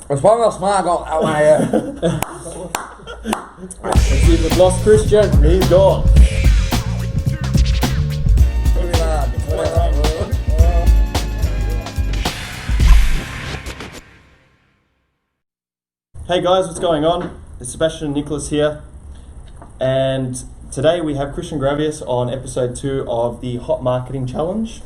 It's probably not smart. I got that one here. Let's see if we've lost Christian. He's gone. Hey guys, what's going on? It's Sebastian and Nicholas here, and today we have Christian Gravis on episode 2 of the Hot Marketing Challenge.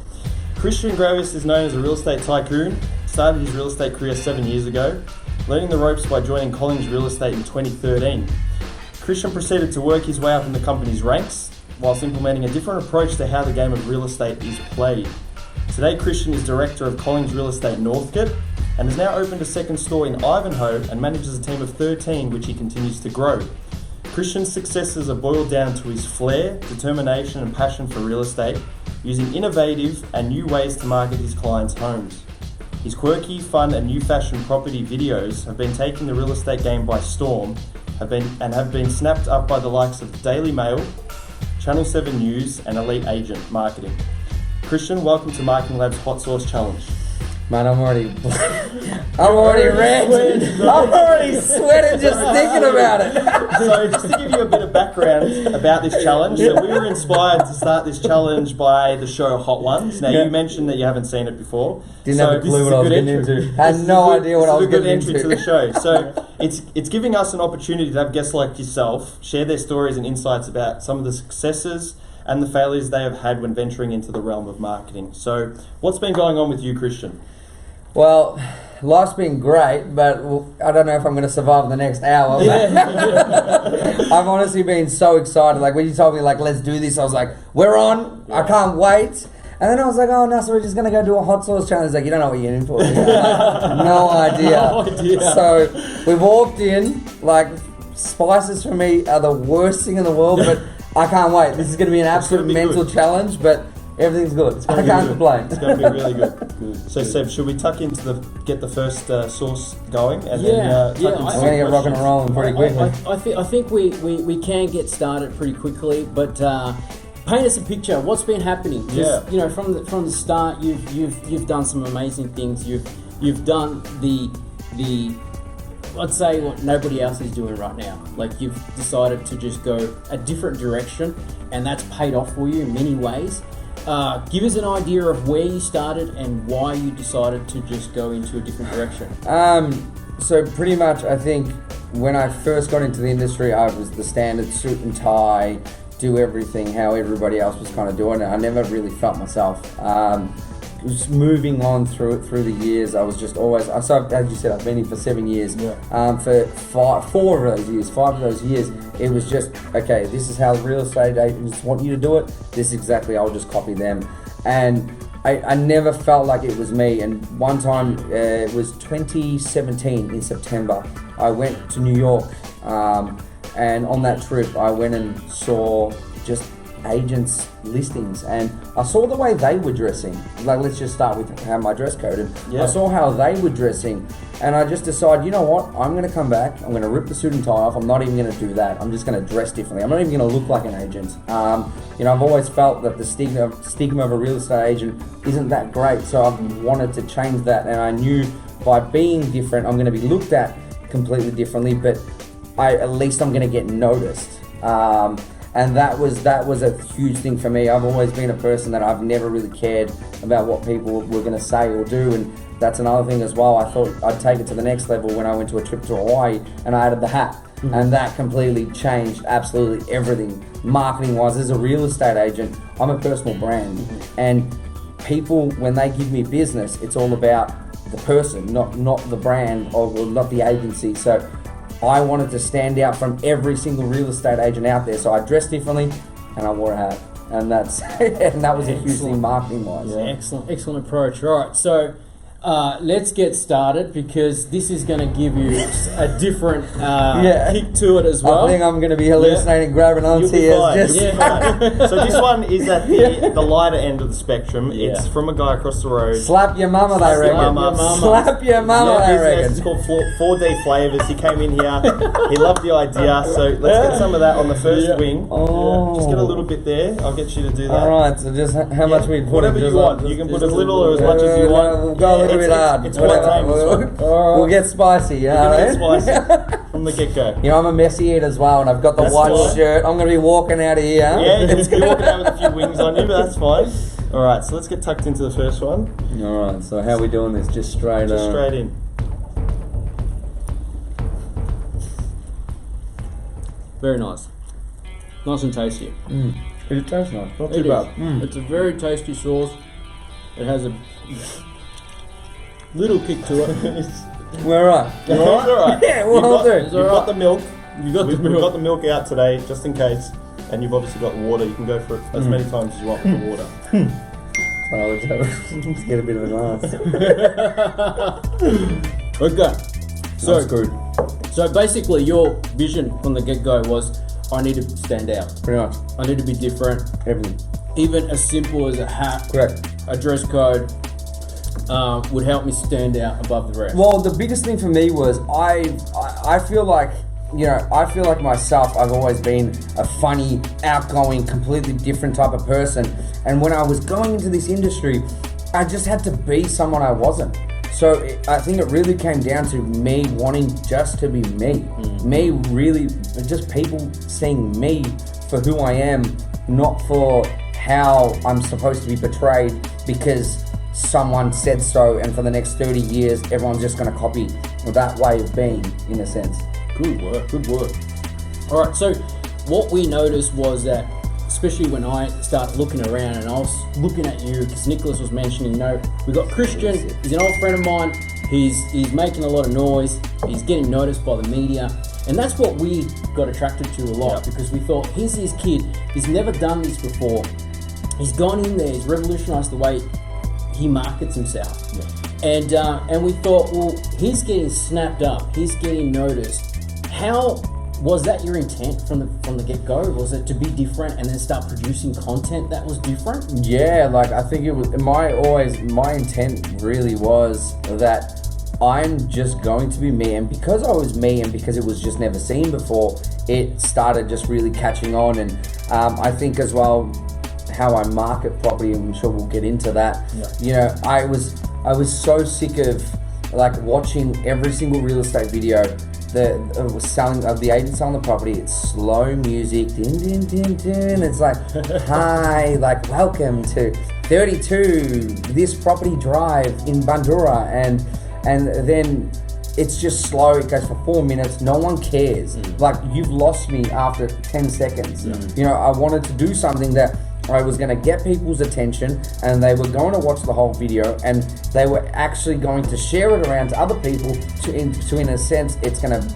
Christian Gravis is known as a real estate tycoon. Started his real estate career 7 years ago, learning the ropes by joining Collins Real Estate in 2013. Christian proceeded to work his way up in the company's ranks, whilst implementing a different approach to how the game of real estate is played. Today, Christian is director of Collins Real Estate Northcote, and has now opened a second store in Ivanhoe and manages a team of 13, which he continues to grow. Christian's successes are boiled down to his flair, determination and passion for real estate, using innovative and new ways to market his clients' homes. His quirky, fun and new fashion property videos have been taking the real estate game by storm, have been snapped up by the likes of the Daily Mail, Channel 7 News and Elite Agent Marketing. Christian, welcome to Marketing Lab's Hot Sauce Challenge. Man, I'm already red. I'm already sweating just thinking about it. So just to give you a bit of background about this challenge, so we were inspired to start this challenge by the show Hot Ones. Now you mentioned that you haven't seen it before. Didn't have a clue what I was getting into. Had no idea what I was getting into. It's a good entry to the show. So it's giving us an opportunity to have guests like yourself share their stories and insights about some of the successes and the failures they have had when venturing into the realm of marketing. So what's been going on with you, Christian? Well, life's been great, but I don't know if I'm going to survive the next hour. I've honestly been so excited. Like when you told me, like, let's do this, I was like, we're on. I can't wait. And then I was like, oh no, so we're just going to go do a hot sauce challenge. Like, you don't know what you're in for. No idea. No idea. So we walked in, like, spices for me are the worst thing in the world, but I can't wait. This is going to be an absolute mental challenge, but everything's good. I can't complain. It's going to be really good. So Seb, should we tuck into get the first sauce going and then we're going to get rocking and rolling pretty quickly. I think we can get started pretty quickly, but paint us a picture. What's been happening? You know, from the start, you've done some amazing things. You've done the I'd say what nobody else is doing right now. Like you've decided to just go a different direction, and that's paid off for you in many ways. Give us an idea of where you started and why you decided to just go into a different direction. So pretty much, I think when I first got into the industry, I was the standard suit and tie, do everything how everybody else was kind of doing it. I never really felt myself. Just moving on through the years, I was just always, so as you said, I've been here for 7 years. For 5 of those years, it was just, okay, this is how real estate agents want you to do it. This is exactly, I'll just copy them. And I never felt like it was me. And one time, it was 2017 in September, I went to New York. And on that trip, I went and saw just agents' listings, and I saw the way they were dressing. Like, let's just start with how my dress code, and I saw how they were dressing, and I just decided, you know what, I'm going to come back, I'm going to rip the suit and tie off. I'm not even going to do that. I'm just going to dress differently. I'm not even going to look like an agent. You know, I've always felt that the stigma of a real estate agent isn't that great, so I've wanted to change that, and I knew by being different, I'm going to be looked at completely differently, but at least I'm going to get noticed. And that was a huge thing for me. I've always been a person that I've never really cared about what people were going to say or do, and that's another thing as well. I thought I'd take it to the next level when I went to a trip to Hawaii and I added the hat, and that completely changed absolutely everything. Marketing wise, as a real estate agent, I'm a personal brand, and people, when they give me business, it's all about the person, not the brand or not the agency. So I wanted to stand out from every single real estate agent out there, so I dressed differently and I wore a hat, and that was a huge thing marketing wise. Excellent approach. Right, so let's get started, because this is going to give you a different kick to it as well. I think I'm going to be hallucinating, grabbing onto here. So this one is at the lighter end of the spectrum. It's from a guy across the road. Slap your mama, they reckon. Slap your mama, they reckon. It's called 4D Flavors. He came in here. He loved the idea. So let's get some of that on the first wing. Just get a little bit there. I'll get you to do that. All right. So just how much we put? Whatever you want. You can put as little or as much as you want. We'll go a little bit hard. It's Whatever. quite tame, this one. We'll get spicy. You know We're gonna what I get mean? spicy from the get-go. You know, I'm a messy eater as well, and I've got the That's white fine. shirt. I'm going to be walking out of here. Yeah, you're walking out with a few wings on you, but that's fine. All right, so let's get tucked into the first one. All right, so how are we doing this? Just straight Straight in. Very nice. Nice and tasty. It tastes nice. Not It too is. bad. It's a very tasty sauce. It has a little kick to it. We're all right. It's all right. Yeah, we'll do. You've got the milk. You got the We've milk. got the milk out today, just in case. And you've obviously got water. You can go for it as many times as you want with the water. Let's get a bit of a glass. Okay. So That's good. So basically, your vision from the get-go was, I need to stand out. Pretty much. I need to be different. Everything. Even as simple as a hat, Correct. a dress code, would help me stand out above the rest. Well, the biggest thing for me was I feel like, you know, I feel like myself, I've always been a funny, outgoing, completely different type of person. And when I was going into this industry, I just had to be someone I wasn't. So I think it really came down to me wanting just to be me. Me really, just people seeing me for who I am, not for how I'm supposed to be portrayed because someone said so, and for the next 30 years, everyone's just going to copy that way of being, in a sense. Good work, good work. All right, so what we noticed was that, especially when I started looking around and I was looking at you, because Nicholas was mentioning, you know, we got Christian, he's an old friend of mine, he's making a lot of noise, he's getting noticed by the media, and that's what we got attracted to a lot, because we thought, here's this kid, he's never done this before, he's gone in there, he's revolutionized the way he markets himself. And we thought, well, he's getting snapped up, he's getting noticed. How was that your intent from the get-go? Was it to be different and then start producing content that was different? Yeah, like I think it was my intent really was that I'm just going to be me, and because I was me and because it was just never seen before, it started just really catching on. And I think as well how I market property, and I'm sure we'll get into that. You know, I was so sick of like watching every single real estate video that was selling of the agent selling the property. It's slow music, din din din din. It's like, hi, like welcome to 32 this property drive in Bandura, and then it's just slow. It goes for 4 minutes. No one cares. Like, you've lost me after 10 seconds. You know, I wanted to do something that I was going to get people's attention, and they were going to watch the whole video, and they were actually going to share it around to other people to in a sense, it's going to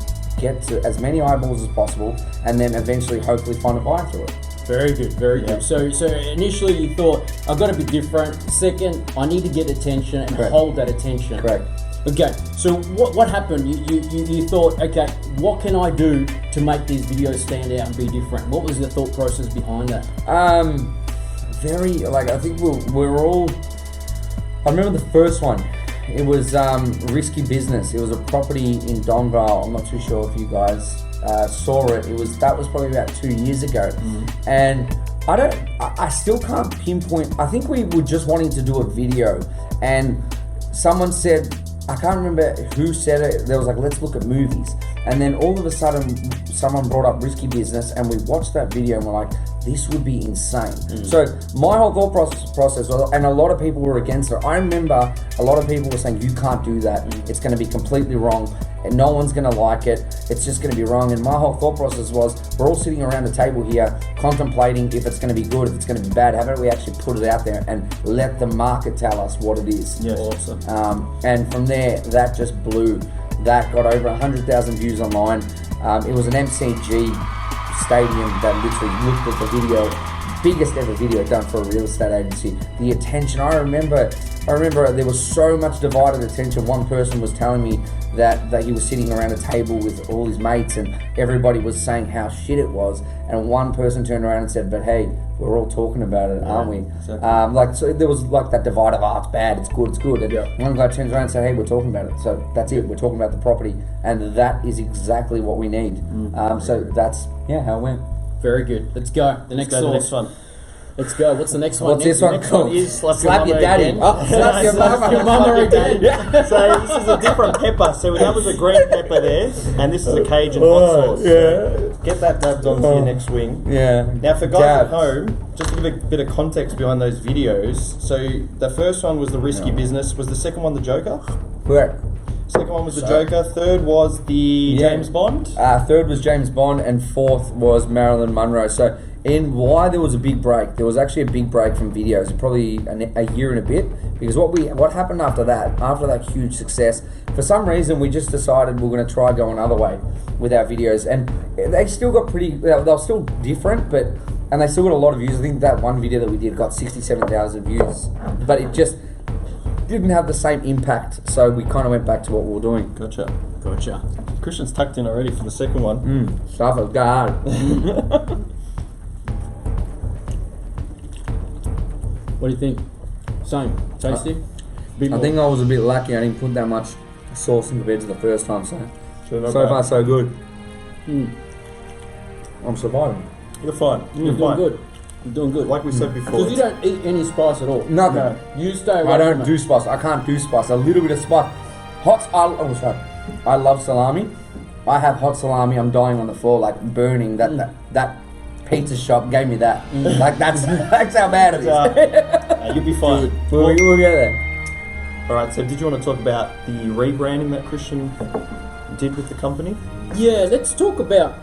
get to as many eyeballs as possible, and then eventually hopefully find a buyer through it. Very good, very good. So initially you thought, I've got to be different. Second, I need to get attention and hold that attention. Correct. Okay, so what happened? You thought, okay, what can I do to make these videos stand out and be different? What was the thought process behind that? I think we're all. I remember the first one. It was Risky Business. It was a property in Donvale. I'm not too sure if you guys saw it. That was probably about 2 years ago, and I still can't pinpoint. I think we were just wanting to do a video, and someone said, I can't remember who said it. There was like, let's look at movies. And then all of a sudden, someone brought up Risky Business, and we watched that video and we're like, this would be insane. So my whole thought process, and a lot of people were against it. I remember a lot of people were saying, you can't do that. It's going to be completely wrong, and no one's going to like it. It's just going to be wrong. And my whole thought process was, we're all sitting around the table here contemplating if it's going to be good, if it's going to be bad. How about we actually put it out there and let the market tell us what it is? Yes. Awesome. And from there, that just blew. That got over 100,000 views online. It was an MCG stadium that literally looked at the video, biggest ever video done for a real estate agency. The attention, I remember there was so much divided attention. One person was telling me that he was sitting around a table with all his mates and everybody was saying how shit it was, and one person turned around and said, but hey, we're all talking about it, aren't we? Exactly. So there was like that divide of, it's bad, it's good. And one guy turns around and said, hey, we're talking about it. So that's it, we're talking about the property, and that is exactly what we need. So that's how it went. Very good. Let's go. The next Let's go to the source. next one. Let's go. What's the next one? What's this one Next one called? is Slap Slap Your your daddy. Again. Oh, slap your Slap mama. your mama again. So this is a different pepper. So that was a green pepper there, and this is a Cajun hot sauce. So get that dabbed onto your next wing. Yeah. Now, for guys Dabs. at home, just to give a bit of context behind those videos. So the first one was the risky business. Was the second one the Joker? Correct. Second one was the Joker. Third was the James Bond. Third was James Bond, and fourth was Marilyn Monroe. So, in why there was a big break, there was actually a big break from videos, probably a year and a bit, because what happened after that huge success, for some reason we just decided we're going to try go another way with our videos, and they still got they were still different, and they still got a lot of views. I think that one video that we did got 67,000 views, but it just didn't have the same impact, so we kind of went back to what we were doing. Gotcha. Gotcha. Tucked in already for the second one. Stuff of God. What do you think? Same. Tasty? I think I was a bit lucky. I didn't put that much sauce in compared to the first time, so not so bad. far so good. I'm surviving. You're fine. You're doing good. You're doing good. Like we said before. Because you don't eat any spice at all. Nothing. No. You stay away I don't from do it. spice. I can't do spice. A little bit of spice. I love salami. I have hot salami. I'm dying on the floor, like burning. That pizza shop gave me that. Like that's how bad it is. You'll be fine. We'll get there. All right. So, did you want to talk about the rebranding that Christian did with the company? Yeah, let's talk about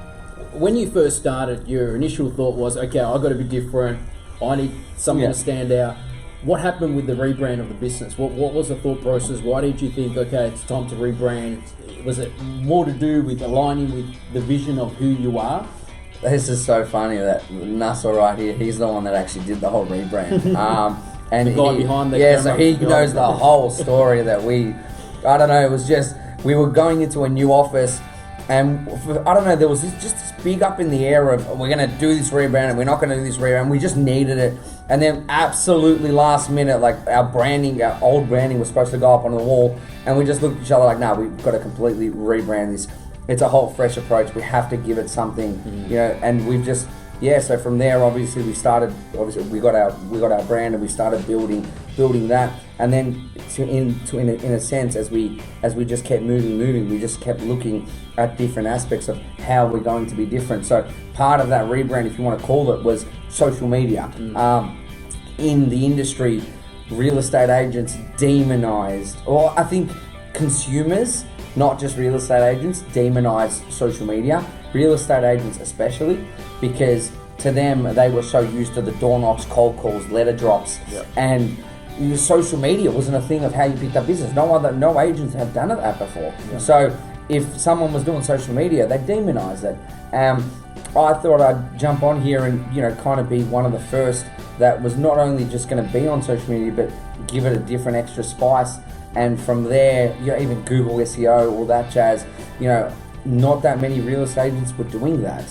when you first started. Your initial thought was, okay, I got to be different. I need something to stand out. What happened with the rebrand of the business? What was the thought process? Why did you think, okay, it's time to rebrand? Was it more to do with aligning with the vision of who you are? This is so funny that Nussel right here, he's the one that actually did the whole rebrand. And The guy behind the so camera. he knows the whole story that I don't know, it was just, we were going into a new office, and there was just this big up in the air of, we're going to do this rebrand and we're not going to do this rebrand. We just needed it. And then absolutely last minute, like our old branding was supposed to go up on the wall, and we just looked at each other like, no, we've got to completely rebrand this. It's a whole fresh approach. We have to give it something, and we've just, so from there, obviously we got our brand, and we started building that. And then in a sense, as we just kept moving, we just kept looking at different aspects of how we're going to be different. So part of that rebrand, if you want to call it, was social media. In the industry, real estate agents demonized, or I think consumers, not just real estate agents, demonize social media. Real estate agents especially, because to them, they were so used to the door knocks, cold calls, letter drops, and social media wasn't a thing of how you picked up business. No agents have done that before. So if someone was doing social media, they demonized it. I thought I'd jump on here and kind of be one of the first that was not only just going to be on social media, but give it a different extra spice. And from there, even Google SEO, all that jazz, not that many real estate agents were doing that.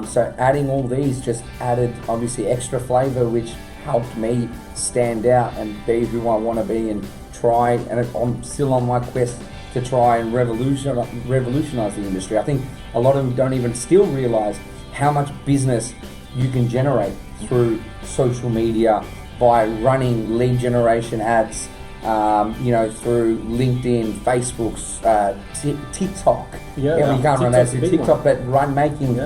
So adding all these just added obviously extra flavor, which helped me stand out and be who I want to be and try. And I'm still on my quest to try and revolutionize the industry. I think a lot of them don't even still realize how much business you can generate through social media by running lead generation ads, through LinkedIn, Facebook, TikTok. We can't run ads through TikTok, but making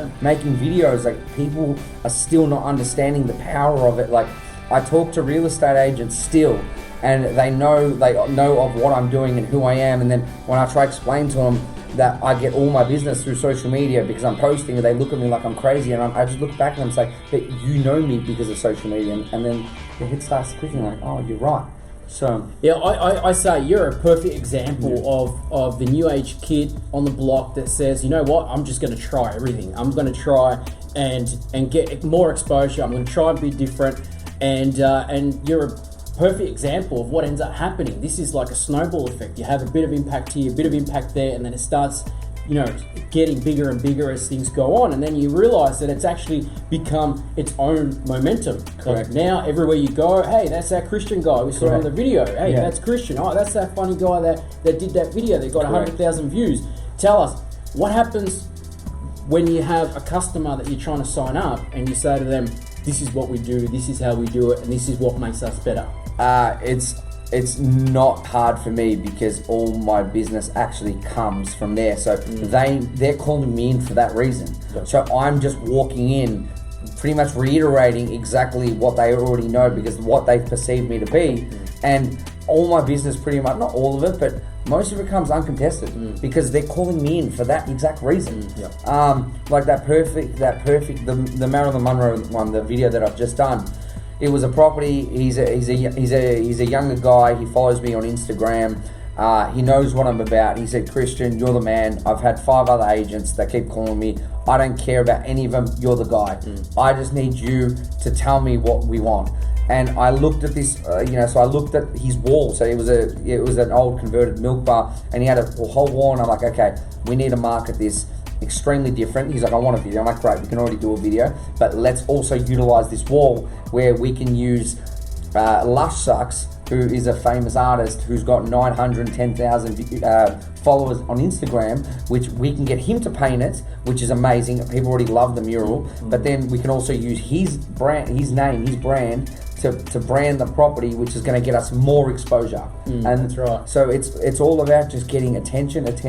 videos. Like, people are still not understanding the power of it. Like, I talk to real estate agents still, and they know of what I'm doing and who I am. And then when I try to explain to them that I get all my business through social media because I'm posting, and they look at me like I'm crazy, and I just look back at them and say, but you know me because of social media. And then the head starts clicking like, oh, you're right. So I say you're a perfect example of the new age kid on the block that says, you know what, I'm just going to try everything. I'm going to try and get more exposure. I'm going to try and be different, and you're a perfect example of what ends up happening. This is like a snowball effect. You have a bit of impact here, a bit of impact there, and then it starts getting bigger and bigger as things go on, and then you realize that it's actually become its own momentum. Correct. Like now, everywhere you go, hey, that's that Christian guy we saw on the video. Hey, Yeah. that's Christian. Oh, that's that funny guy that did that video that got Correct. 100,000 views. Tell us, what happens when you have a customer that you're trying to sign up and you say to them, this is what we do, this is how we do it, and this is what makes us better? It's not hard for me because all my business actually comes from there. So they're calling me in for that reason. So I'm just walking in, pretty much reiterating exactly what they already know because what they've perceived me to be, and all my business pretty much, not all of it, but most of it comes uncontested because they're calling me in for that exact reason. Like the Marilyn Monroe one, the video that I've just done. It was a property. He's a younger guy. He follows me on Instagram. He knows what I'm about. He said, Christian, you're the man. I've had 5 other agents that keep calling me. I don't care about any of them. You're the guy. I just need you to tell me what we want. And I looked at this, so I looked at his wall. So it was an old converted milk bar, and he had a whole wall. And I'm like, okay, we need to market this extremely different. He's like, I want a video. I'm like, great, we can already do a video, but let's also utilize this wall where we can use Lush Sucks, who is a famous artist who's got 910,000 followers on Instagram, which we can get him to paint it, which is amazing. People already love the mural, but then we can also use his brand, his name, his brand to brand the property, which is going to get us more exposure. And that's right. So it's all about just getting attention. Because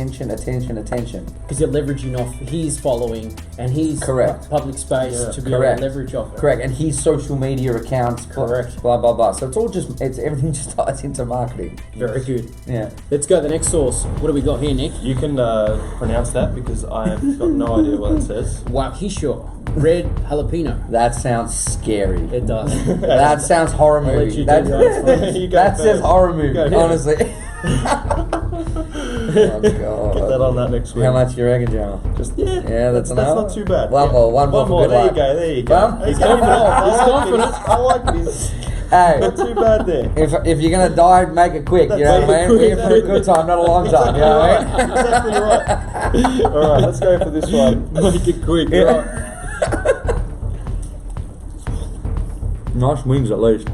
you're leveraging off his following and his public space to be able to leverage off it. Correct. And his social media accounts. Correct. Blah blah blah. So everything just ties into marketing. Very good. Yeah. Let's go to the next source. What do we got here, Nick? You can pronounce that because I've got no idea what it says. Waukesha red jalapeno. That sounds scary. It does. That sounds horror movie. That says horror movie. Honestly. Oh God. Get that on that next week. How much you reckon, Joe? That's not too bad. One more. There you go. He's confident. I like this. Hey, not too bad there. If you're gonna die, make it quick. You know what I mean? We're here for a good time, not a long time. You know what I mean? Exactly right. All right, let's go for this one. Make it quick. Yeah. Nice wings, at least.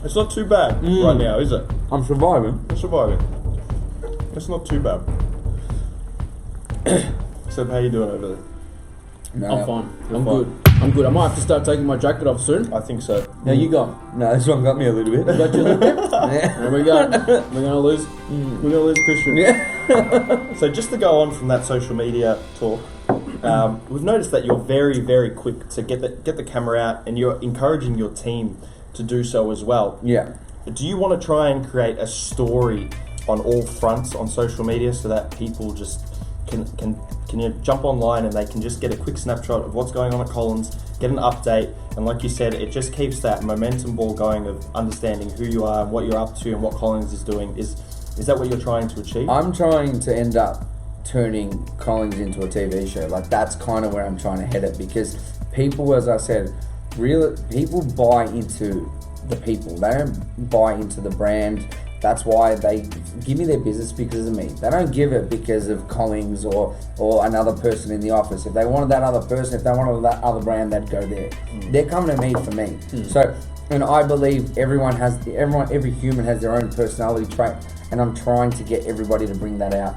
It's not too bad right now, is it? I'm surviving. You're surviving. It's not too bad. So how you doing over there? No, I'm fine. I'm good. I might have to start taking my jacket off soon. I think so. Now you go. No, this one got me a little bit. Got you a little bit? Yeah. There we go. We're gonna lose. We're gonna lose Christian. Yeah. So just to go on from that social media talk, we've noticed that you're very, very quick to get the camera out, and you're encouraging your team to do so as well. Yeah. Do you want to try and create a story on all fronts on social media so that people just can you jump online and they can just get a quick snapshot of what's going on at Collins, get an update, and like you said, it just keeps that momentum ball going of understanding who you are and what you're up to and what Collins is doing. Is that what you're trying to achieve? I'm trying to end up turning Collins into a TV show. Like, that's kind of where I'm trying to head it, because people, as I said, people buy into the people. They don't buy into the brand. That's why they give me their business, because of me. They don't give it because of Collins or another person in the office. If they wanted that other person, if they wanted that other brand, they'd go there. They're coming to me for me. So, and I believe every human has their own personality trait, and I'm trying to get everybody to bring that out.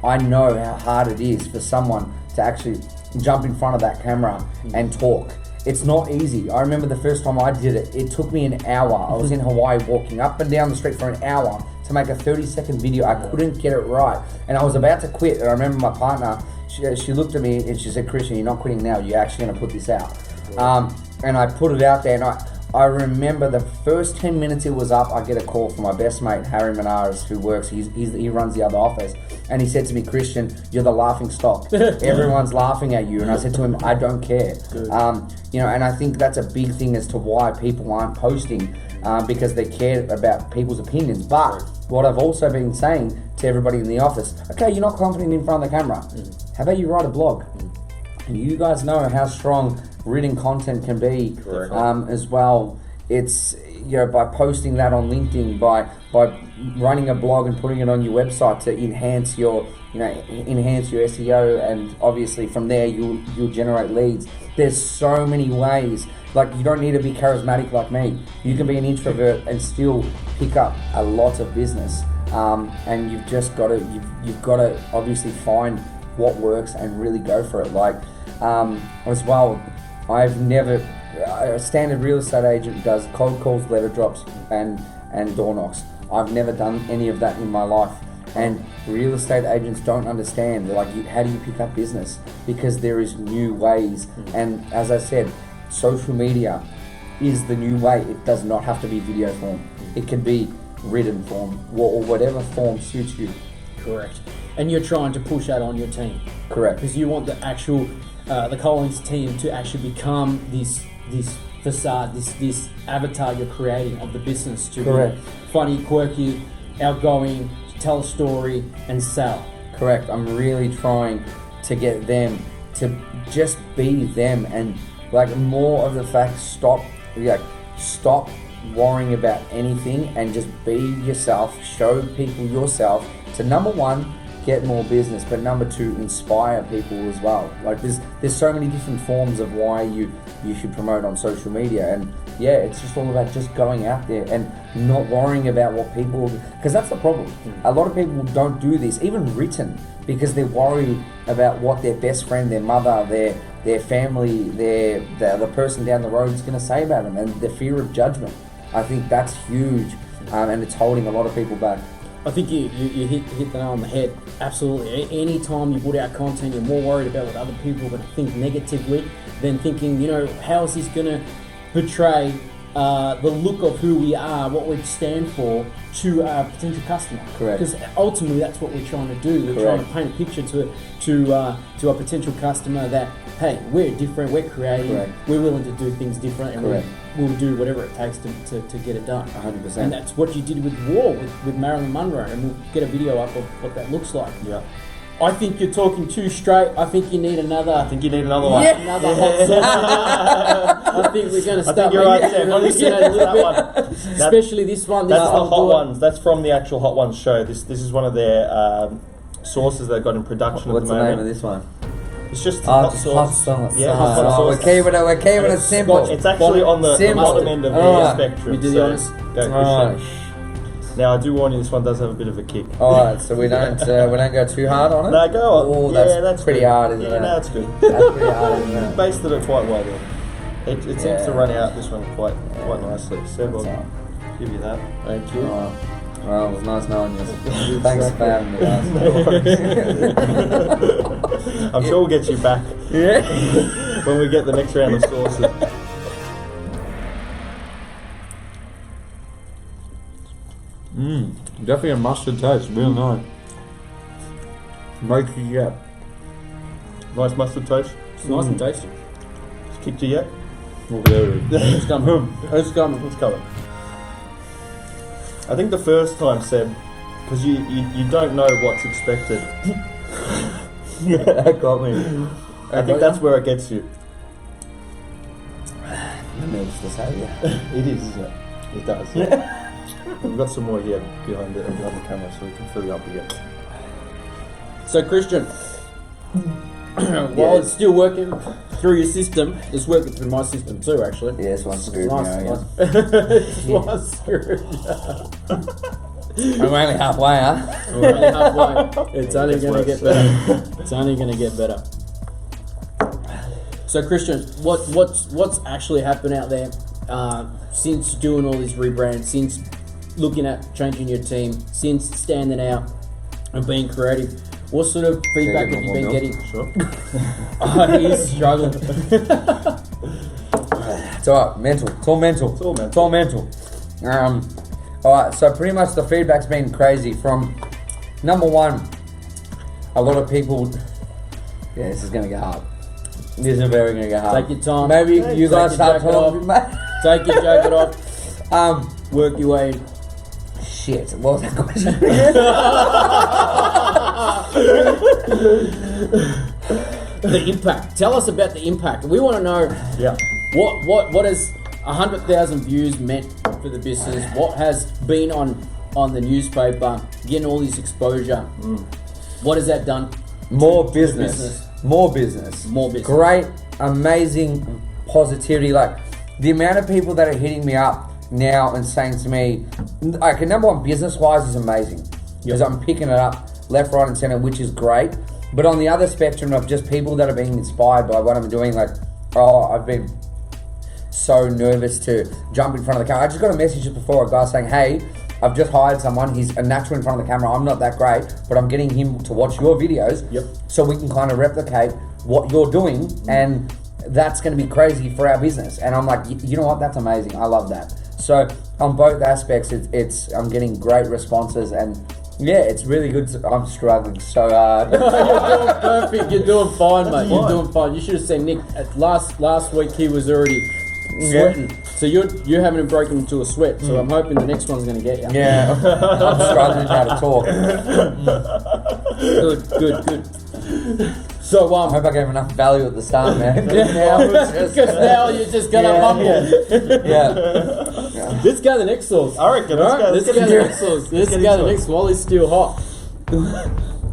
I know how hard it is for someone to actually jump in front of that camera and talk. It's not easy. I remember the first time I did it, it took me an hour. I was in Hawaii walking up and down the street for an hour to make a 30-second video. I couldn't get it right. And I was about to quit. And I remember my partner, she looked at me and she said, Christian, you're not quitting now. You're actually going to put this out. And I put it out there, and I remember the first 10 minutes it was up, I get a call from my best mate, Harry Menares, who works, he runs the other office, and he said to me, Christian, you're the laughing stock. Everyone's laughing at you. And I said to him, I don't care. And I think that's a big thing as to why people aren't posting, because they care about people's opinions. But what I've also been saying to everybody in the office, okay, you're not confident in front of the camera. How about you write a blog? And you guys know how strong written content can be as well. It's by posting that on LinkedIn, by running a blog and putting it on your website to enhance your SEO, and obviously from there you'll generate leads. There's so many ways. Like, you don't need to be charismatic like me. You can be an introvert and still pick up a lot of business. and you've just got to you've got to obviously find what works and really go for it. Like as well, I've never a standard real estate agent does cold calls, letter drops, and door knocks. I've never done any of that in my life. And real estate agents don't understand. They're like, how do you pick up business? Because there is new ways. And as I said, social media is the new way. It does not have to be video form. It can be written form or whatever form suits you. Correct. And you're trying to push that on your team. Correct. Because you want the actual, the Collins team to actually become this facade, this avatar you're creating of the business to Correct. be funny, quirky, outgoing, tell a story and sell. Correct. I'm really trying to get them to just be them and like more of the fact stop worrying about anything and just be yourself, show people yourself to number one, get more business, but number two, inspire people as well. Like there's so many different forms of why you should promote on social media, and yeah, it's just all about just going out there and not worrying about what people, because that's the problem. A lot of people don't do this, even written, because they're worried about what their best friend, their mother, their family, the person down the road is going to say about them, and the fear of judgment. I think that's huge, and it's holding a lot of people back. I think you hit the nail on the head. Absolutely. Any time you put out content, you're more worried about what other people are going to think negatively than thinking, how is this going to portray the look of who we are, what we stand for, to a potential customer. Correct. Because ultimately that's what we're trying to do. We're Correct. trying to paint a picture to a potential customer that, hey, we're different, we're creative, Correct. we're willing to do things different, and Correct. we'll do whatever it takes to get it done. 100%. And that's what you did with War, with Marilyn Monroe, and we'll get a video up of what that looks like. Yeah. I think you're talking too straight. I think you need another. I think you need another one. Yeah. Another hot sauce. I think we're going to start. I think you're right, Sam. Releasing it a little bit. Especially this one. That's the Hot Ones. That's from the actual Hot Ones show. This is one of their sauces they've got in production What's at the the moment. name of this one? It's just hot sauce. Yeah, hot sauce. We're keeping it simple. It's actually on the Simple. bottom end of the Alright. spectrum. We do the honors. Go, Christian. Now I do warn you, this one does have a bit of a kick. Alright, so we don't go too hard on it? No, go on. Oh, Yeah, that's pretty good. hard, isn't Yeah, it? no, it's good. That's pretty hard, isn't it? Basted it quite well then. It seems Yeah. to run out this one quite nicely. Seb, That's I'll all. give you that. Thank you. Alright. Well, it was nice knowing you. Thanks for having me, guys. I'm sure we'll get you back when we get the next round of sauces. Definitely a mustard taste, real nice. Makes you yet. Nice mustard toast. It's nice and tasty. It's kicked you yet? It's coming. It's coming. It's coming. I think the first time, Seb, because you don't know what's expected. Yeah, that got me. I think that's where it gets you. I'm nervous to say, yeah. It is, isn't it? It does. Yeah. We've got some more here behind the camera so we can fill you up again. So, Christian, while it's still working through your system, it's working through my system too, actually. Yeah, this one's screwed Nice, now, nice. This one's screwed. I'm only halfway, huh? We're only halfway. It's only Gets going to worse. get better. It's only going to get better. So, Christian, what's actually happened out there since doing all this rebrand, since looking at changing your team, since standing out and being creative? What sort of feedback have you been getting? Sure. Oh, he's struggling. It's alright, mental. It's all mental. It's all mental. It's all mental. Alright, so pretty much the feedback's been crazy from number one, a lot of people. Yeah, this is gonna get hard. This is very gonna get hard. Take your time. Maybe you Take guys your start jacket talking, mate. Take your jacket off. Work your way in. Shit, what was that question? The impact. Tell us about the impact. We want to know Yeah. what has 100,000 views meant for the business. What has been on the newspaper, getting all this exposure. What has that done? More to the business. More business. More business. Great, amazing positivity. Like the amount of people that are hitting me up now and saying to me, okay, number one, business wise is amazing. because I'm picking it up left, right, and center, which is great. But on the other spectrum of just people that are being inspired by what I'm doing, like, I've been so nervous to jump in front of the camera. I just got a message just before, a guy saying, hey, I've just hired someone, he's a natural in front of the camera, I'm not that great, but I'm getting him to watch your videos so we can kind of replicate what you're doing, and that's going to be crazy for our business. And I'm like, you know what, that's amazing, I love that. So on both aspects, I'm getting great responses, and yeah, it's really good. I'm struggling so hard. You're doing perfect. You're doing fine, mate. You're doing fine. You should have seen Nick last week. He was already sweating. So you haven't broken into a sweat. So I'm hoping the next one's going to get you. Yeah, I'm struggling how to talk. Good. So I hope I gave enough value at the start, man. Because now you're just going to mumble. Yeah. Let's go to the next sauce. I reckon. Let's go to the next sauce. Let's go to the next while it's still hot.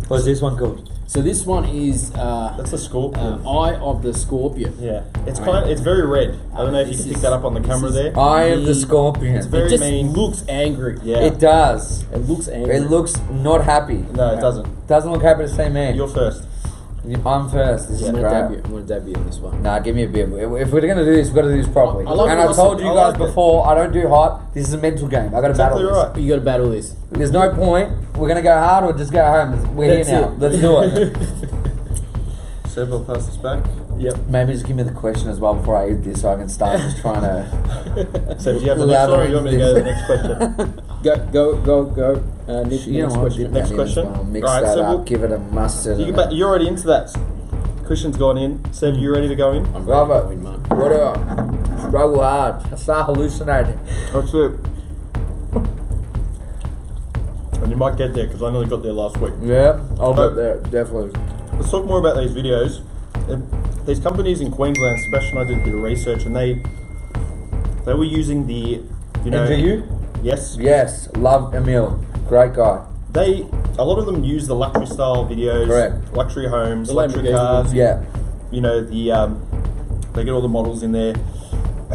What's this one called? So this one is That's the scorpion. Eye of the Scorpion. Yeah, it's it's very red. I don't know if you can pick that up on the camera there. Eye of the Scorpion. It's very It just mean. looks angry. Yeah, It does. It looks angry. It looks not happy. No, it doesn't. Doesn't look happy to see me. You're first. I'm first. This is I'm great. going to debut on this one. Nah, give me a beer. If we're going to do this, we've got to do this properly. I like and it. I told you I guys like it. before, I don't do hot. This is a mental game. I got to Exactly battle right. You got to battle this. this. There's no point. We're going to go hard or just go home. We're That's here now. it. Let's do it. Seb, I'll pass this back. Yep. Maybe just give me the question as well before I eat this, so I can start just trying to. So do you have the next one, or you want me to go to the next question? Go. Nick, You know next what? question. Dip Next that in as question. well. Mix Alright, that so up. we'll- Give it a mustard. and a- You're already into that. Christian's gone in. Seb, you ready to go in? I'm Bravo. ready to win, man. Whatever. Struggle hard. I start hallucinating. That's it. And you might get there because I nearly got there last week. Yeah, I'll But- get there. Definitely. Let's talk more about these videos. These companies in Queensland, Sebastian and I did a bit of research, and they were using the, NGU? Yes. Yes. Love Emil. Great guy. A lot of them use the luxury style videos, Correct. luxury homes, The luxury Lamborghini. cars. Yeah. You know, they get all the models in there.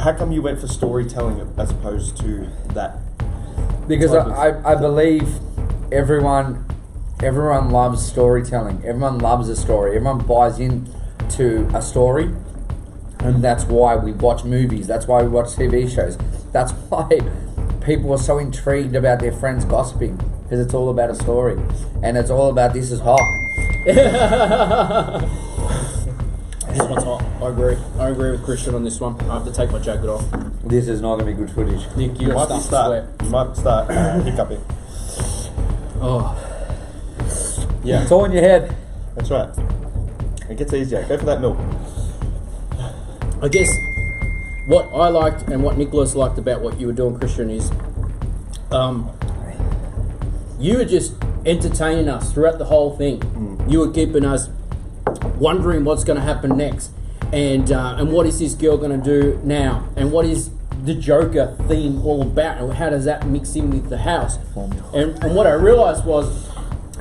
How come you went for storytelling as opposed to that? Because I believe everyone loves storytelling. Everyone loves a story. Everyone buys into a story, and that's why we watch movies. That's why we watch TV shows. That's why people are so intrigued about their friends gossiping, because it's all about a story, and it's all about this is hot. This one's hot. I agree with Christian on this one. I have to take my jacket off. This is not going to be good footage. Nick, you got stuff to swear. You might start hiccuping. Oh. Yeah, It's all in your head. that's right. It gets easier. Go for that milk. I guess what I liked and what Nicholas liked about what you were doing, Christian, is you were just entertaining us throughout the whole thing. You were keeping us wondering what's going to happen next, and what is this girl going to do now, and what is the Joker theme all about, and how does that mix in with the house? And what I realised was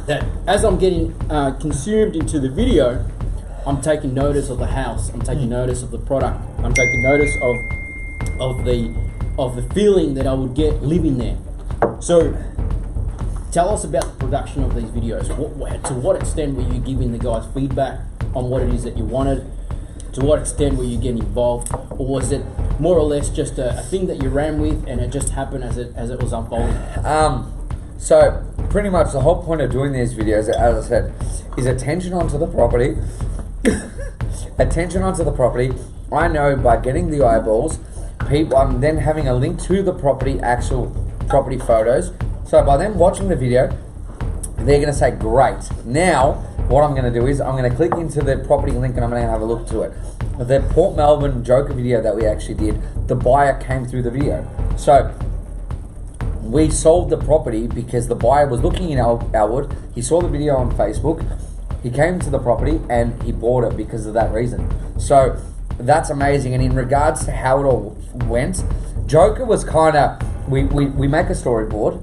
that as I'm getting consumed into the video, I'm taking notice of the house. I'm taking notice of the product. I'm taking notice of the feeling that I would get living there. So, tell us about the production of these videos. To what extent were you giving the guys feedback on what it is that you wanted? To what extent were you getting involved, or was it more or less just a thing that you ran with and it just happened as it was unfolding? So pretty much the whole point of doing these videos, as I said, is attention onto the property. Attention onto the property. I know by getting the eyeballs, I'm then having a link to the actual property photos. So by them watching the video, they're going to say, great. Now, what I'm going to do is I'm going to click into the property link and I'm going to have a look to it. The Port Melbourne Joker video that we actually did, the buyer came through the video. So we sold the property because the buyer was looking in Elwood. He saw the video on Facebook. He came to the property and he bought it because of that reason. So that's amazing. And in regards to how it all went, Joker was kind of, we make a storyboard.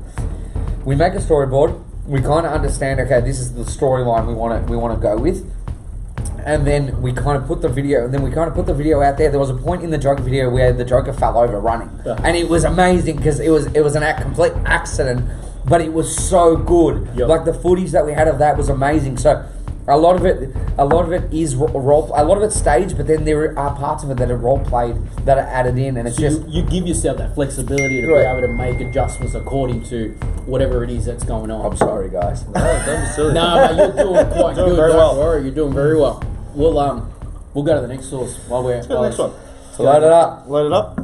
We kind of understand, okay, this is the storyline we want to go with. And then we kind of put the video out there. There was a point in the Joker video where the Joker fell over running. Yeah. And it was amazing because it was a complete accident but it was so good. Yep. Like the footage that we had of that was amazing. So a lot of it is role. A lot of it's staged, but then there are parts of it that are role played that are added in, and it's So just you give yourself that flexibility to be Right. able to make adjustments according to whatever it is that's going on. I'm sorry, guys. No, don't be silly. No, mate, you're doing quite Doing good. very Don't well. worry, you're doing very well. We'll go to the next sauce while we're. Let's go to the next one. So load it up. Load it up. I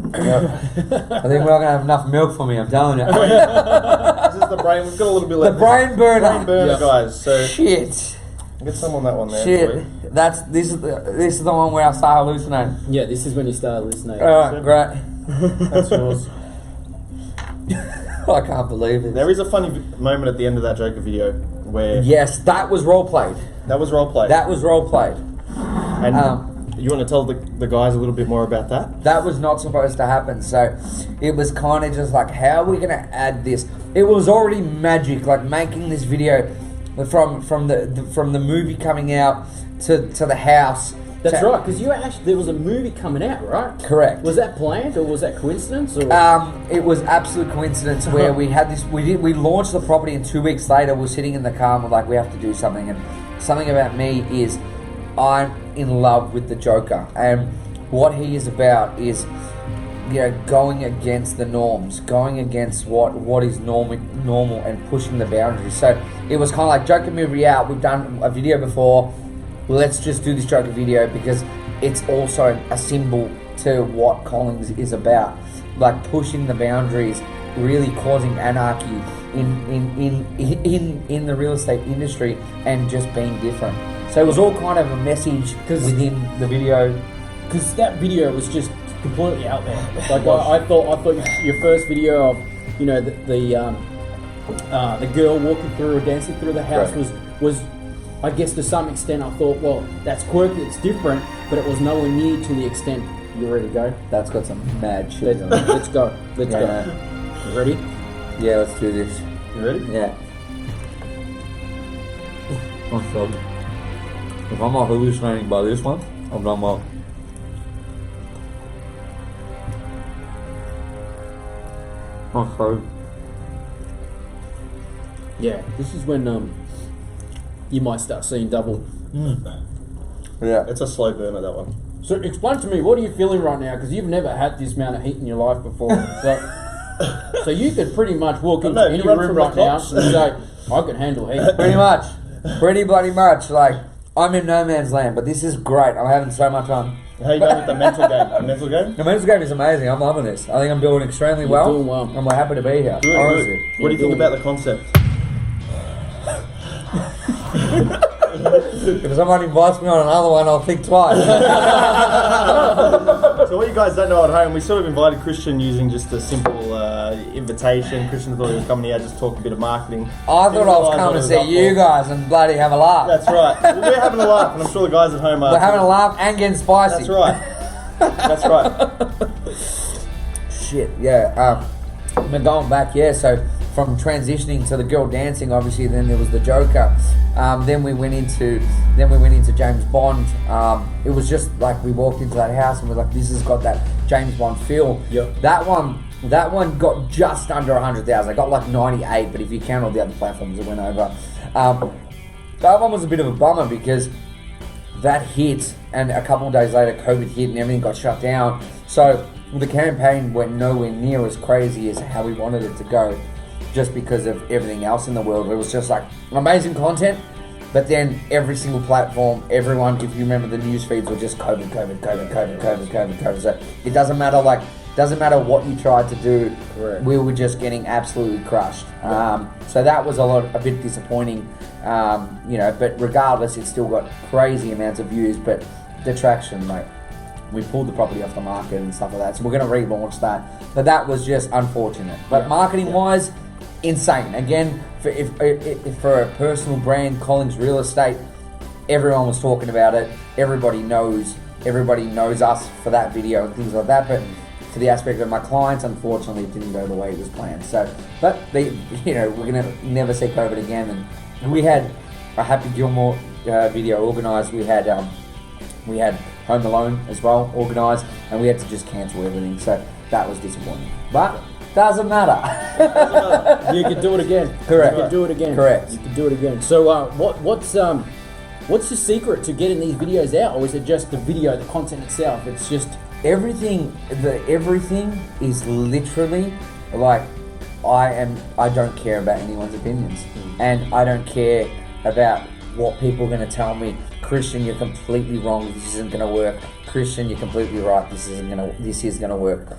think we're not gonna have enough milk for me. I'm telling you. This is the brain. We've got a little bit The left. brain burner. Brain burner, Yeah. guys. So Shit. get some on that one there. Shit. please. This is the one where I start hallucinating. Yeah, this is when you start listening. Alright, great. That's yours. I can't believe it. There is a funny moment at the end of that Joker video where Yes, that was role played. that was role play. That was role played. And you want to tell the guys a little bit more about that? That was not supposed to happen. So it was kind of just like, how are we going to add this? It was already magic, like making this video from the movie coming out to the house. That's right, because there was a movie coming out, right? Correct. Was that planned or was that coincidence? Or? It was absolute coincidence where we had this. We launched the property, and 2 weeks later, we're sitting in the car and we're like, we have to do something. And something about me is, I'm in love with the Joker, and what he is about is, going against the norms, going against what is normal, and pushing the boundaries. So it was kind of like Joker movie out. We've done a video before. Let's just do this Joker video because it's also a symbol to what Collins is about, like pushing the boundaries, really causing anarchy in the real estate industry, and just being different. So it was all kind of a message within the video. Because that video was just completely out there. Like I thought your first video of the girl walking through or dancing through the house Right. was I guess to some extent I thought, well, that's quirky, it's different, but it was nowhere near to the extent. You ready to go? That's got some mad shit on it. Let's go. Let's go. You ready? Yeah, let's do this. You ready? Yeah. If I'm not hallucinating by this one, I'm done well. Okay. Yeah. This is when you might start seeing double. Yeah. It's a slow burner, that one. So explain to me, what are you feeling right now? Because you've never had this amount of heat in your life before. So you could pretty much walk into any you run room from the right now cops. and say, I can handle heat. Pretty much. Pretty bloody much. Like, I'm in no man's land, but this is great. I'm having so much fun. How you going with the mental game? The mental game? The men's game is amazing. I'm loving this. I think I'm doing extremely well. doing well. And we're happy to be here. Good, Honestly. good. What do you think about the concept? If someone invites me on another one, I'll think twice. So what you guys don't know at home, we sort of invited Christian using just a simple invitation. Christian thought he was coming here just talk a bit of marketing. I thought I was coming to see you guys and bloody have a laugh. That's right. Well, we're having a laugh, and I'm sure the guys at home are. We're having a laugh and getting spicy. That's right. That's right. Shit, yeah. We're going back, yeah. So from transitioning to the girl dancing, obviously, then there was the Joker. Then we went into James Bond. It was just like we walked into that house and we're like, this has got that James Bond feel. Yep. That one got just under 100,000. I got like 98, but if you count all the other platforms, it went over. That one was a bit of a bummer because that hit, and a couple of days later, COVID hit and everything got shut down. So the campaign went nowhere near as crazy as how we wanted it to go, just because of everything else in the world. It was just like amazing content, but then every single platform, everyone, if you remember, the news feeds were just COVID. So it doesn't matter, what you tried to do. Correct. We were just getting absolutely crushed. So that was a bit disappointing, but regardless, it still got crazy amounts of views, but the traction, mate. We pulled the property off the market and stuff like that, so we're going to relaunch that. But that was just unfortunate. But marketing-wise, insane. Again, if for a personal brand, Collins Real Estate, everyone was talking about it. Everybody knows us for that video and things like that. But for the aspect of my clients, unfortunately, it didn't go the way it was planned. So, but we're going to never see COVID again. And we had a Happy Gilmore video organised. We had Home Alone as well organised, and we had to just cancel everything. So that was disappointing. But Doesn't matter. You could do it again. Correct. You could do it again. Correct. You could do it again. So, what's your secret to getting these videos out, or is it just the video, the content itself? It's just Everything is literally like I don't care about anyone's opinions, and I don't care about what people are going to tell me. Christian, you're completely wrong. This isn't going to work. Christian, you're completely right. This is going to work.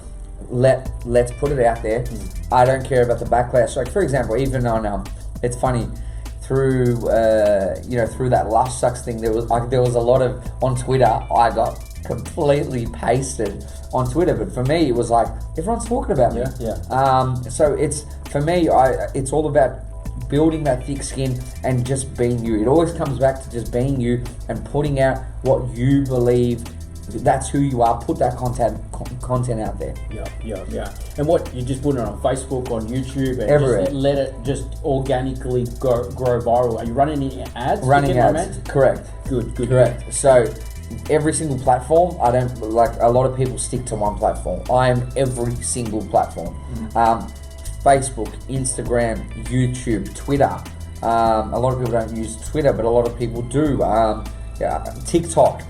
Let's put it out there. I don't care about the backlash. Like, for example, even on it's funny, through through that Lush Sucks thing, there was a lot of, on Twitter, I got completely pasted on Twitter, but for me it was like everyone's talking about me. So it's, for me, it's all about building that thick skin and just being you. It always comes back to just being you and putting out what you believe. That's who you are. Put that content out there. Yeah. And what, you just put it on Facebook, on YouTube, and everywhere. Just let it just organically grow viral. Are you running any ads? Running ads. Correct. Good. Correct. So every single platform, I don't like. A lot of people stick to one platform. I am every single platform. Facebook, Instagram, YouTube, Twitter. A lot of people don't use Twitter, but a lot of people do. TikTok.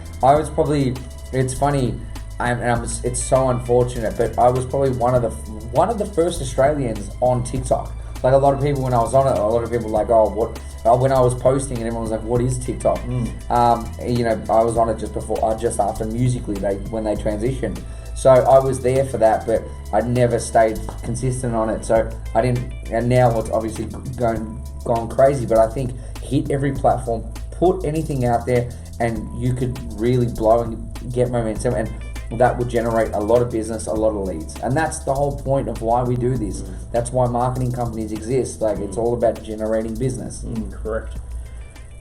It's funny, it's so unfortunate, but I was probably one of the first Australians on TikTok. Like, a lot of people, when I was on it, a lot of people were like, when I was posting, and everyone was like, what is TikTok? I was on it just after Musically, when they transitioned. So I was there for that, but I never stayed consistent on it. So I didn't, and now it's obviously gone crazy, but I think hit every platform, put anything out there, and you could really blow and get momentum, and that would generate a lot of business, a lot of leads. And that's the whole point of why we do this. That's why marketing companies exist. Like, it's all about generating business. Correct.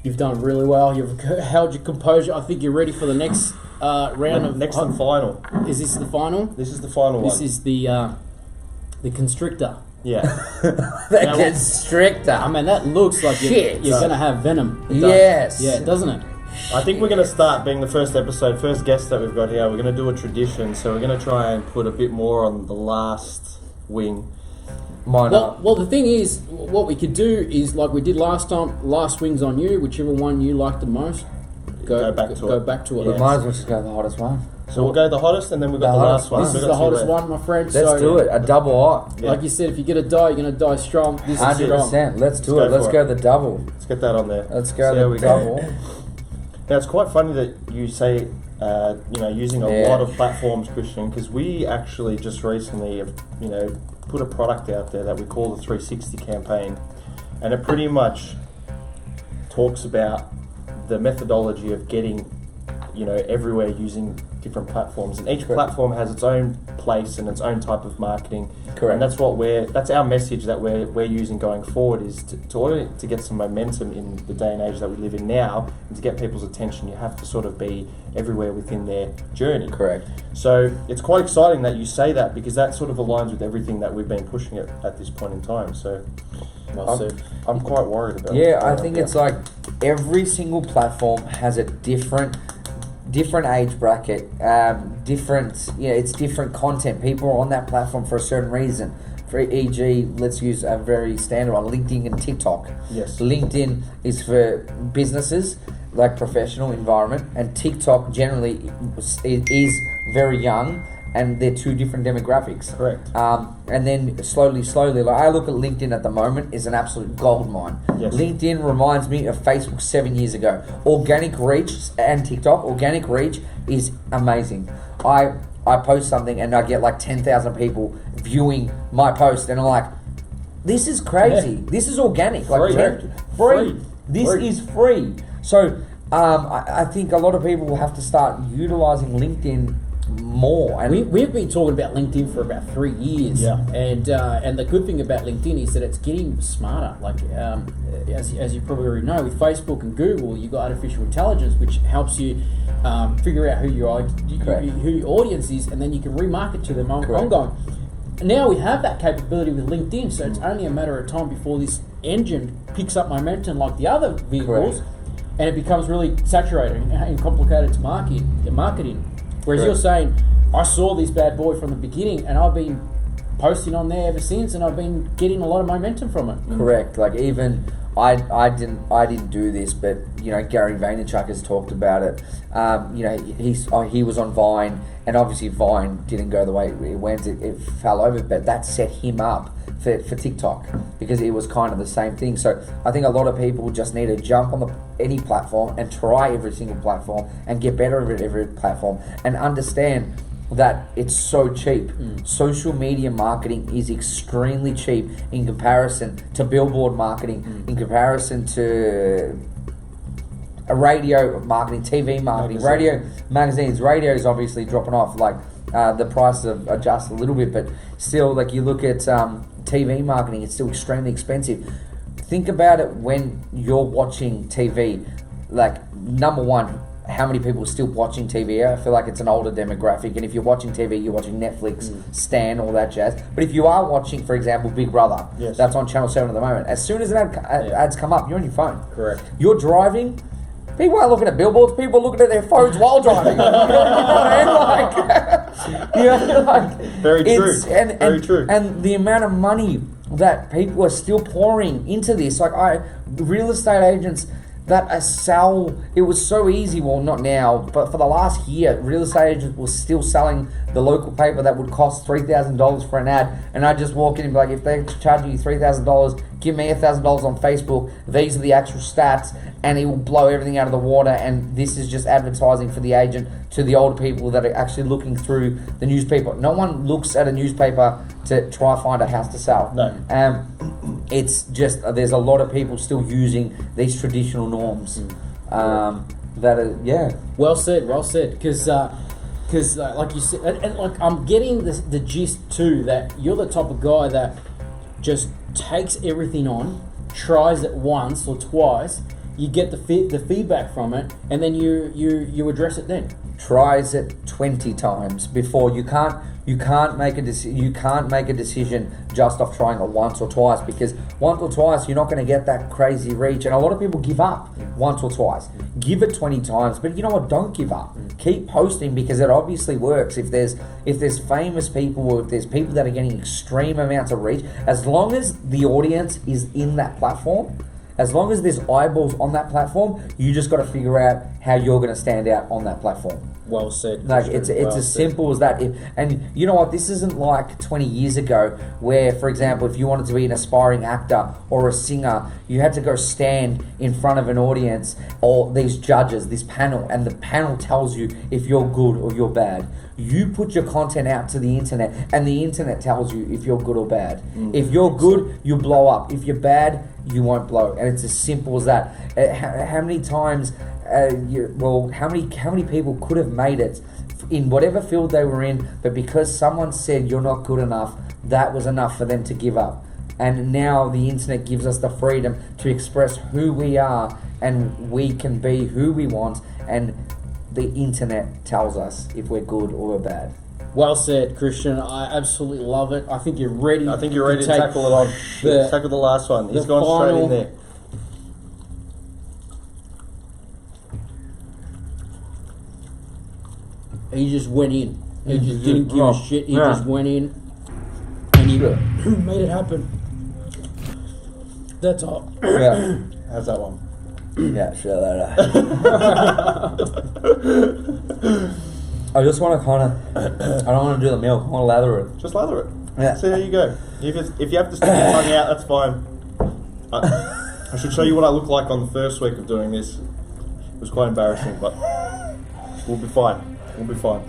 You've done really well. You've held your composure. I think you're ready for the next round of... Next and final. Is this the final? This is the final one. This is the constrictor. Yeah. The constrictor. I mean, that looks like you're going to have venom. Yes. Yeah, doesn't it? I think we're going to start, being the first guest that we've got here, we're going to do a tradition. So we're going to try and put a bit more on the last wing. Well, the thing is, what we could do is, like we did last time, last wing's on you, whichever one you liked the most. Go back to it. We might as well just go the hottest one. So we'll go the hottest, and then we've got the last one. This is the hottest one, my friend. Let's do it. A double hot. Like you said, if you get a die, you're going to die strong. This is strong. 100%. Let's do it. Let's go the double. Let's get that on there. Let's go the double. Now, it's quite funny that you say, using a lot of platforms, Christian, because we actually just recently have, put a product out there that we call the 360 campaign, and it pretty much talks about the methodology of getting, everywhere using different platforms, and each platform has its own place and its own type of marketing. Correct. And that's our message that we're using going forward, is to get some momentum in the day and age that we live in now, and to get people's attention, you have to sort of be everywhere within their journey. Correct. So it's quite exciting that you say that, because that sort of aligns with everything that we've been pushing at this point in time. So I'm quite worried about it. Yeah, I think it's like every single platform has a different age bracket, it's different content. People are on that platform for a certain reason. For e.g., let's use a very standard one, LinkedIn and TikTok. Yes. LinkedIn is for businesses, like professional environment, and TikTok generally is very young, and they're two different demographics. Correct. And then slowly, like, I look at LinkedIn at the moment is an absolute gold mine. Yes. LinkedIn reminds me of Facebook 7 years ago. Organic reach and TikTok, organic reach is amazing. I post something and I get like 10,000 people viewing my post, and I'm like, this is crazy. This is organic. Free. This is free. So I think a lot of people will have to start utilizing LinkedIn more. And we've been talking about LinkedIn for about 3 years, and the good thing about LinkedIn is that it's getting smarter. Like as you probably already know, with Facebook and Google, you've got artificial intelligence, which helps you figure out who your audience is, and then you can remarket to them ongoing. Now we have that capability with LinkedIn, so it's only a matter of time before this engine picks up momentum like the other vehicles, and it becomes really saturated and complicated to marketing. Whereas you're saying, I saw this bad boy from the beginning, and I've been posting on there ever since, and I've been getting a lot of momentum from it. Correct. Like even I didn't do this, but Gary Vaynerchuk has talked about it. He was on Vine, and obviously Vine didn't go the way it went. It fell over, but that set him up for TikTok, because it was kind of the same thing. So I think a lot of people just need to jump on any platform and try every single platform and get better at every platform and understand that it's so cheap. Social media marketing is extremely cheap in comparison to billboard marketing, in comparison to a radio marketing, TV marketing, radio magazines. Radio is obviously dropping off. Like the prices have adjusted a little bit, but still, like you look at TV marketing, it's still extremely expensive. Think about it when you're watching TV. Like, number one, how many people are still watching TV? I feel like it's an older demographic, and if you're watching TV, you're watching Netflix, Stan, all that jazz. But if you are watching, for example, Big Brother, that's on Channel 7 at the moment, as soon as ads come up, you're on your phone. Correct. You're driving, people aren't looking at billboards, people are looking at their phones while driving. Very true. Very true. And the amount of money that people are still pouring into this, real estate agents that sell, it was so easy, well, not now, but for the last year, real estate agents were still selling the local paper that would cost $3,000 for an ad, and I just walk in and be like, if they're charging you $3,000, give me $1,000 on Facebook, these are the actual stats, and it will blow everything out of the water, and this is just advertising for the agent to the older people that are actually looking through the newspaper. No one looks at a newspaper to try to find a house to sell. No. It's just, there's a lot of people still using these traditional norms. That are, Well said, because like you said, and like I'm getting the gist too, that you're the type of guy that just takes everything on, tries it once or twice, you get the feedback from it, and then you address it then. Tries it 20 times before. You can't make a decision just off trying it once or twice, because once or twice you're not going to get that crazy reach, and a lot of people give up once or twice. Give it 20 times, but you know what, don't give up. Keep posting, because it obviously works. If there's famous people, or if there's people that are getting extreme amounts of reach, as long as the audience is in that platform, as long as there's eyeballs on that platform, you just got to figure out how you're going to stand out on that platform. Well said. Like it's as simple as that. And you know what? This isn't like 20 years ago, where, for example, if you wanted to be an aspiring actor or a singer, you had to go stand in front of an audience or these judges, this panel, and the panel tells you if you're good or you're bad. You put your content out to the internet, and the internet tells you if you're good or bad. If you're good, you blow up. If you're bad, you won't blow. And it's as simple as that. How many times? How many people could have made it in whatever field they were in, but because someone said you're not good enough, that was enough for them to give up. And now the internet gives us the freedom to express who we are, and we can be who we want, and the internet tells us if we're good or we're bad. Well said, Christian. I absolutely love it. I think you're ready. I think you're ready to tackle it on. Tackle the last one. He's gone straight in there. He just went in. He just didn't give a shit. He just went in, and he made it happen. That's all. Yeah. How's that one? Yeah, sure that. I just want to I don't want to do the milk. I want to lather it. Just lather it. Yeah. See how you go. If you have to stick your tongue out, that's fine. I should show you what I look like on the first week of doing this. It was quite embarrassing, but we'll be fine. We'll be fine.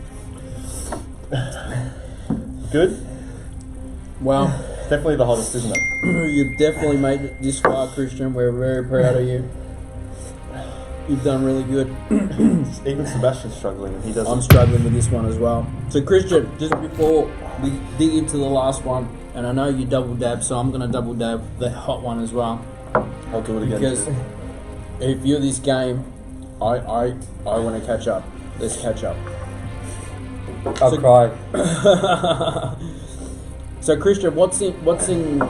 Good? Well, definitely the hottest, isn't it? You've definitely made it this far, Christian. We're very proud of you. You've done really good. Even Sebastian's struggling, and he doesn't. I'm struggling with this one as well. So, Christian, just before we dig into the last one, and I know you double dab, so I'm going to double dab the hot one as well. I'll do it again. Because if you're this game, I want to catch up. Let's catch up. I'll cry. So, Christian, what's in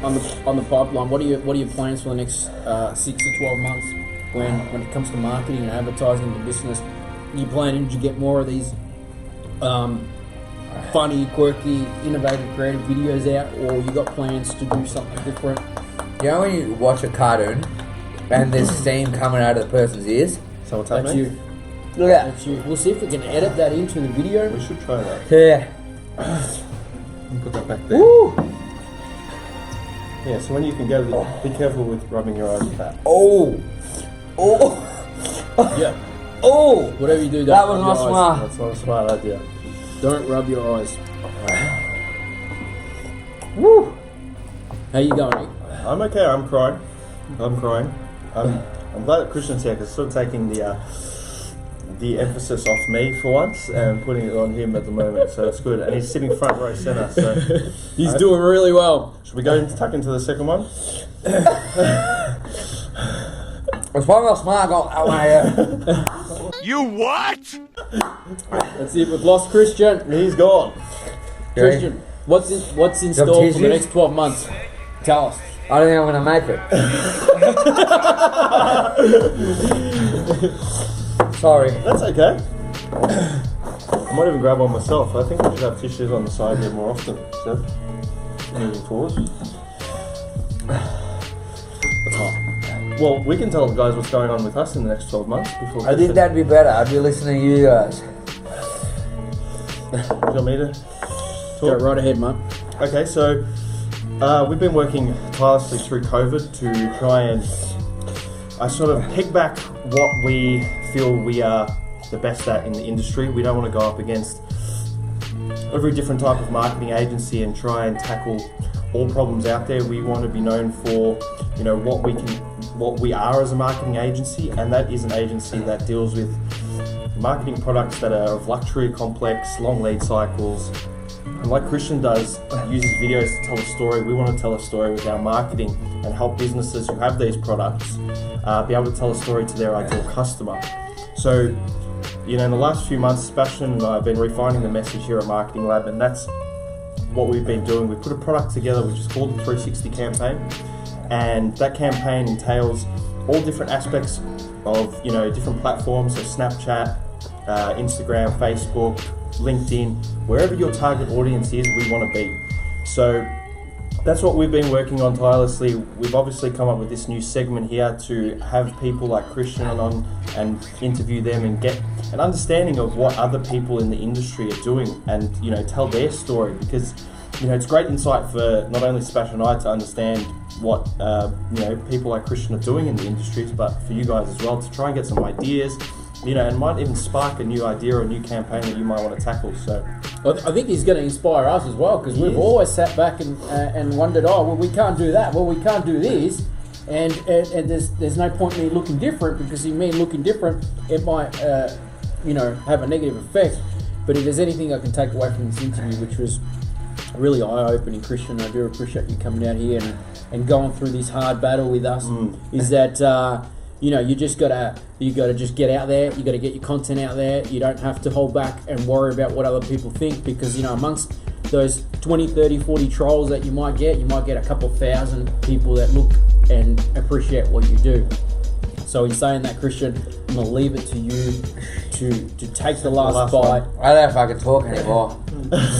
on the pipeline? What are your plans for the next 6 to 12 months when it comes to marketing and advertising the business? You planning to get more of these funny, quirky, innovative, creative videos out, or you got plans to do something different? You know when you watch a cartoon and there's steam coming out of the person's ears? So what's That's happening? you. Look at That's you. We'll see if we can edit that into the video. We should try that. Yeah. Put that back there. Woo! Yeah, so when you can go, be careful with rubbing your eyes with that. Oh! Oh! Yeah. Oh! Whatever you do, That don't was rub not your eyes. smart. That's not a smart idea. Don't rub your eyes. Woo! How you going, Nick? I'm okay. I'm crying. I'm glad that Christian's here because it's sort of taking the emphasis off me for once and putting it on him at the moment. So it's good. And he's sitting front row centre. So He's doing really well. should we go and tuck into the second one? It's probably not smart. I got that one here. You what? That's it. We've lost Christian. He's gone. Christian, what's in store for the tissues? next 12 months? Tell us. I don't think I'm gonna make it. Sorry. That's okay. I might even grab one myself. I think we should have tissues on the side here more often. So, moving forward. Well, we can tell the guys what's going on with us in the next 12 months before. I think that'd be better. I'd be listening to you guys. Do you want me to Go talk? right ahead, mate. Okay, so we've been working tirelessly through COVID to try and sort of pick back what we feel we are the best at in the industry. We don't want to go up against every different type of marketing agency and try and tackle all problems out there. We want to be known for, you know, what we are as a marketing agency, and that is an agency that deals with marketing products that are of luxury, complex, long lead cycles. And like Christian does, uses videos to tell a story. We want to tell a story with our marketing and help businesses who have these products be able to tell a story to their ideal customer. So, you know, in the last few months, Sebastian and I have been refining the message here at Marketing Lab, and that's what we've been doing. We put a product together which is called the 360 campaign, and that campaign entails all different aspects of, you know, different platforms, so Snapchat, Instagram, Facebook, LinkedIn, wherever your target audience is, we want to be. So that's what we've been working on tirelessly. We've obviously come up with this new segment here to have people like Christian on and interview them and get an understanding of what other people in the industry are doing and, you know, tell their story, because, you know, it's great insight for not only Sebastian and I to understand what you know, people like Christian are doing in the industries, but for you guys as well to try and get some ideas, you know, and might even spark a new idea or a new campaign that you might want to tackle. So I think he's going to inspire us as well, because we've always sat back and wondered, oh, well, we can't do that, well, we can't do this, and there's no point in me looking different, because in me looking different, it might you know, have a negative effect. But if there's anything I can take away from this interview, which was really eye-opening, Christian, I do appreciate you coming out here and going through this hard battle with us, is that you know, you gotta just get out there, you gotta get your content out there, you don't have to hold back and worry about what other people think, because, you know, amongst those 20, 30, 40 trolls that you might get a couple thousand people that look and appreciate what you do. So in saying that, Christian, I'm gonna leave it to you to take the last bite. I don't know if I can talk anymore.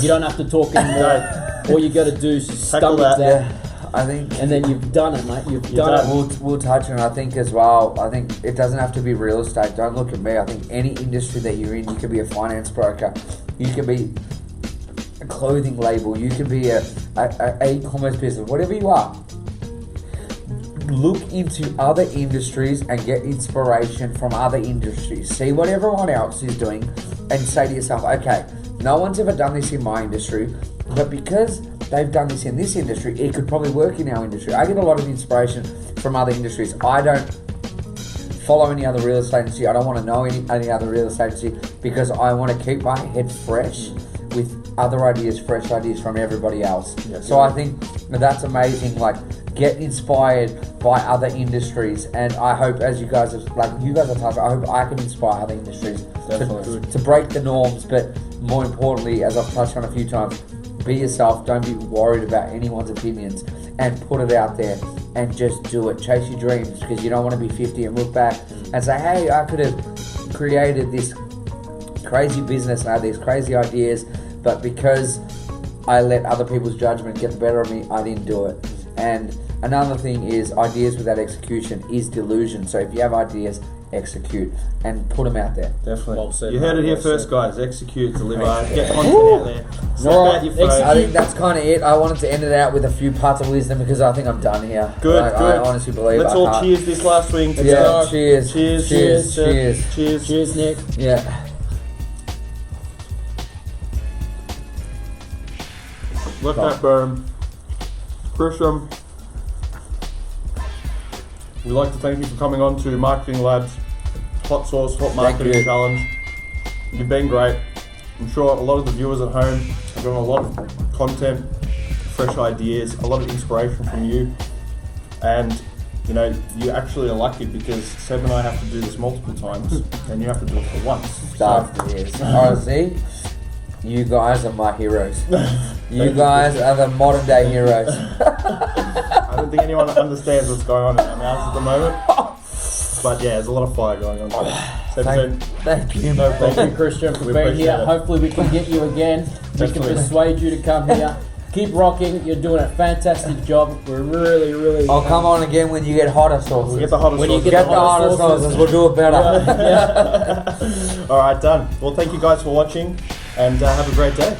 You don't have to talk anymore. All you gotta do is stomach that. Yeah, I think, and then you've done it, mate. You've done it. We'll touch on it. I think as well. I think it doesn't have to be real estate. Don't look at me. I think any industry that you're in, you could be a finance broker, you could be a clothing label, you could be a e-commerce business, whatever you are. Look into other industries and get inspiration from other industries. See what everyone else is doing and say to yourself, okay, no one's ever done this in my industry, but because they've done this in this industry, it could probably work in our industry. I get a lot of inspiration from other industries. I don't follow any other real estate agency. I don't want to know any other real estate agency, because I want to keep my head fresh with other ideas, fresh ideas from everybody else. So I think that's amazing. Like, get inspired by other industries, and I hope, as you guys have, like you guys are touched, I hope I can inspire other industries to break the norms, but more importantly, as I've touched on a few times, be yourself. Don't be worried about anyone's opinions, and put it out there and just do it. Chase your dreams, because you don't want to be 50 and look back and say, hey, I could have created this crazy business and I had these crazy ideas, but because I let other people's judgment get the better of me, I didn't do it. And another thing is, ideas without execution is delusion. So if you have ideas, execute and put them out there. Definitely. Well said, You heard it here well first, said. guys. Execute, deliver, get content out there. Snap out your phone. I think that's kind of it. I wanted to end it out with a few parts of wisdom because I think I'm done here. Good, Like, good. I honestly believe Let's I all can't. cheers this last swing. Yeah, cheers. Cheers. Cheers. Cheers. Cheers. Cheers, Nick. Yeah. Let that burn. Christian, we'd like to thank you for coming on to Marketing Labs Hot Sauce Hot Marketing you. Challenge. You've been great. I'm sure a lot of the viewers at home have gotten a lot of content, fresh ideas, a lot of inspiration from you. And you know, you actually are lucky because Seb and I have to do this multiple times and you have to do it for once. Stuff is. Honestly, you guys are my heroes. You guys are the modern day heroes. I don't think anyone understands what's going on in our mouths at the moment. But yeah, there's a lot of fire going on today. Thank you. No Thank problem. you, Christian, for We being appreciate here. it. Hopefully we can get you again. We can Definitely. persuade you to come here. Keep rocking. You're doing a fantastic job. We're really, really... I'll come on again when you get hotter sauces. We'll get the hottest When you sauce. get Get the hotter sauces, we'll do it better. Alright, done. Well, thank you guys for watching and have a great day.